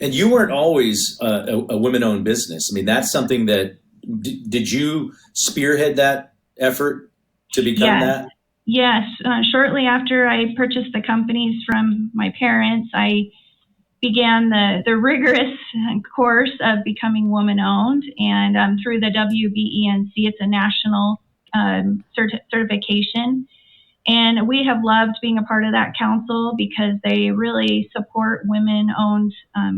And you weren't always a women-owned business. I mean, that's something that did you spearhead that effort to become Yes. that? Yes. Shortly after I purchased the companies from my parents, I began the rigorous course of becoming woman-owned, and through the WBENC, it's a national certification. And we have loved being a part of that council because they really support women-owned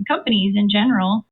companies in general.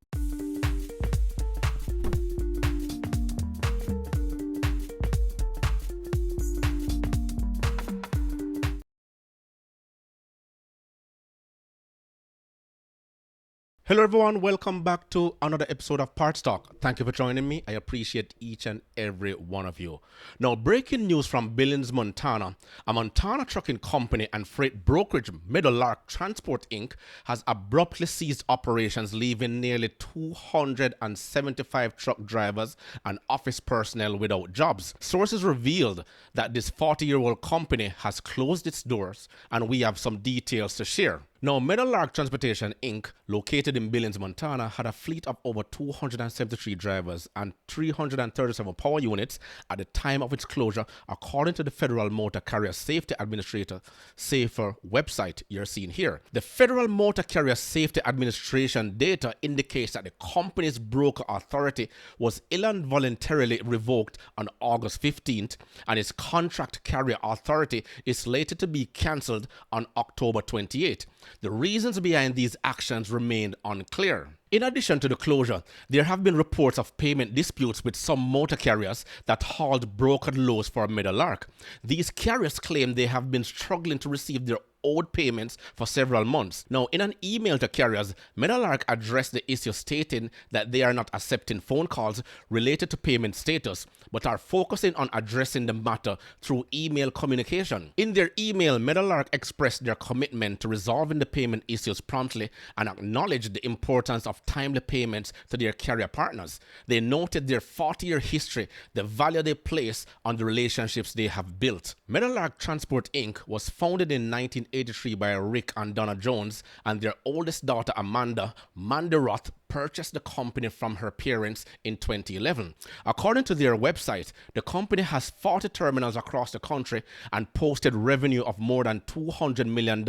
Hello everyone, welcome back to another episode of Parts Talk. Thank you for joining me. I appreciate each and every one of you. Now, breaking news from Billings, Montana. A Montana trucking company and freight brokerage, Meadow Lark Transport Inc, has abruptly ceased operations, leaving nearly 275 truck drivers and office personnel without jobs. Sources revealed that this 40-year-old company has closed its doors, and we have some details to share. Now, Meadow Lark Transportation Inc., located in Billings, Montana, had a fleet of over 273 drivers and 337 power units at the time of its closure, according to the Federal Motor Carrier Safety Administrator SAFER website you're seeing here. The Federal Motor Carrier Safety Administration data indicates that the company's broker authority was involuntarily revoked on August 15th, and its contract carrier authority is slated to be cancelled on October 28th. The reasons behind these actions remained unclear. In addition to the closure, there have been reports of payment disputes with some motor carriers that hauled brokered loads for Meadow Lark. These carriers claim they have been struggling to receive their owed payments for several months. Now, in an email to carriers, Meadow Lark addressed the issue, stating that they are not accepting phone calls related to payment status, but are focusing on addressing the matter through email communication. In their email, Meadow Lark expressed their commitment to resolving the payment issues promptly and acknowledged the importance of timely payments to their carrier partners. They noted their 40-year history, the value they place on the relationships they have built. Meadow Lark Transport Inc. was founded in 1983 by Rick and Donna Jones, and their oldest daughter, Amanda Roth, purchased the company from her parents in 2011. According to their website, the company has 40 terminals across the country and posted revenue of more than $200 million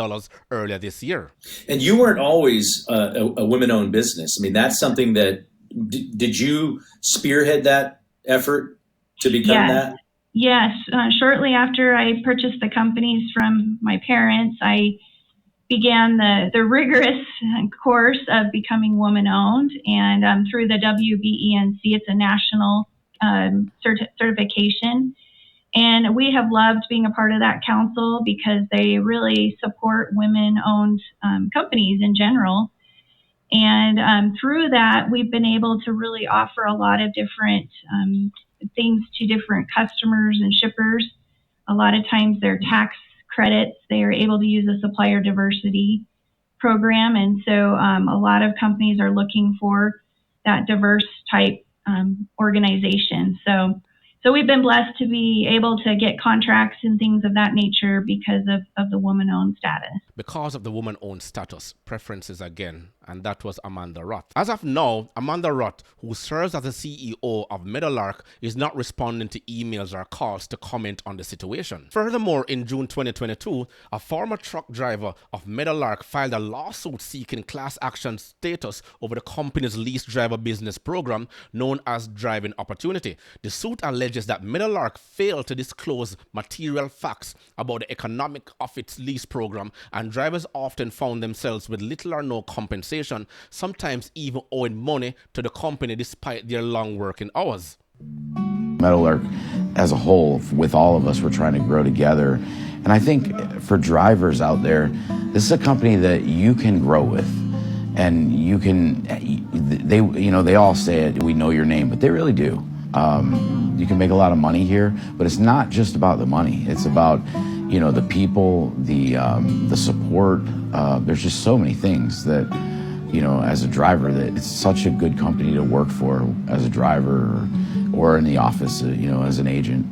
earlier this year. And you weren't always a women-owned business. I mean, that's something that did you spearhead that effort to become that? Yes. Shortly after I purchased the companies from my parents, I began the rigorous course of becoming woman-owned, and through the WBENC, it's a national certification. And we have loved being a part of that council because they really support women-owned companies in general. And through that, we've been able to really offer a lot of different things to different customers and shippers. A lot of times their tax credits, they are able to use a supplier diversity program. And so a lot of companies are looking for that diverse type organization. So we've been blessed to be able to get contracts and things of that nature because of the woman-owned status. Because of the woman-owned status, preferences again, and that was Amanda Roth. As of now, Amanda Roth, who serves as the CEO of Meadow Lark, is not responding to emails or calls to comment on the situation. Furthermore, in June 2022, a former truck driver of Meadow Lark filed a lawsuit seeking class action status over the company's lease driver business program known as Driving Opportunity. The suit alleges that Meadow Lark failed to disclose material facts about the economics of its lease program, and drivers often found themselves with little or no compensation, sometimes even owing money to the company despite their long working hours. Meadow Lark as a whole, with all of us, we're trying to grow together. And I think for drivers out there, this is a company that you can grow with. And you can, they all say it, we know your name, but they really do. You can make a lot of money here, but it's not just about the money. It's about, the people, the support. There's just so many things that, as a driver, that it's such a good company to work for as a driver or in the office, as an agent.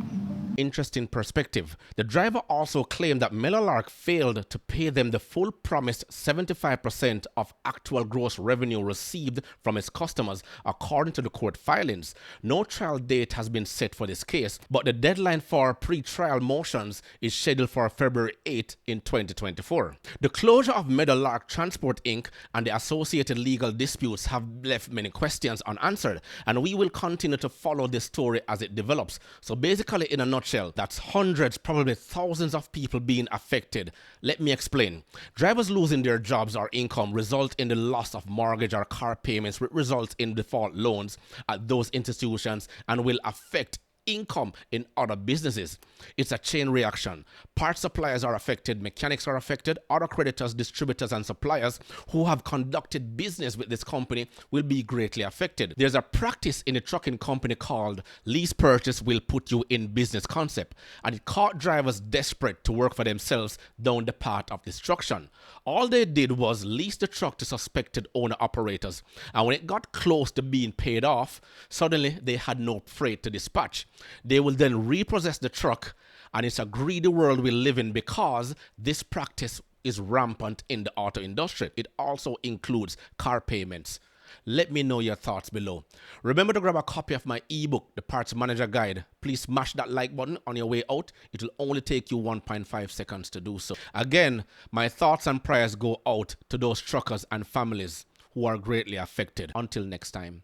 interesting perspective. The driver also claimed that Meadow Lark failed to pay them the full promised 75% of actual gross revenue received from its customers, according to the court filings. No trial date has been set for this case, but the deadline for pre-trial motions is scheduled for February 8 in 2024. The closure of Meadow Lark Transport Inc. and the associated legal disputes have left many questions unanswered, and we will continue to follow this story as it develops. So basically, in a nutshell, that's hundreds, probably thousands of people being affected. Let me explain. Drivers losing their jobs or income result in the loss of mortgage or car payments, which results in default loans at those institutions and will affect income in other businesses. It's a chain reaction. Part suppliers are affected, mechanics are affected, other creditors, distributors, and suppliers who have conducted business with this company will be greatly affected. There's a practice in a trucking company called lease purchase will put you in business concept, and it caught drivers desperate to work for themselves down the path of destruction. All they did was lease the truck to suspected owner operators, and when it got close to being paid off, suddenly they had no freight to dispatch. They will then repossess the truck, and it's a greedy world we live in because this practice is rampant in the auto industry. It also includes car payments. Let me know your thoughts below. Remember to grab a copy of my ebook, The Parts Manager Guide. Please smash that like button on your way out. It will only take you 1.5 seconds to do so. Again, my thoughts and prayers go out to those truckers and families who are greatly affected. Until next time.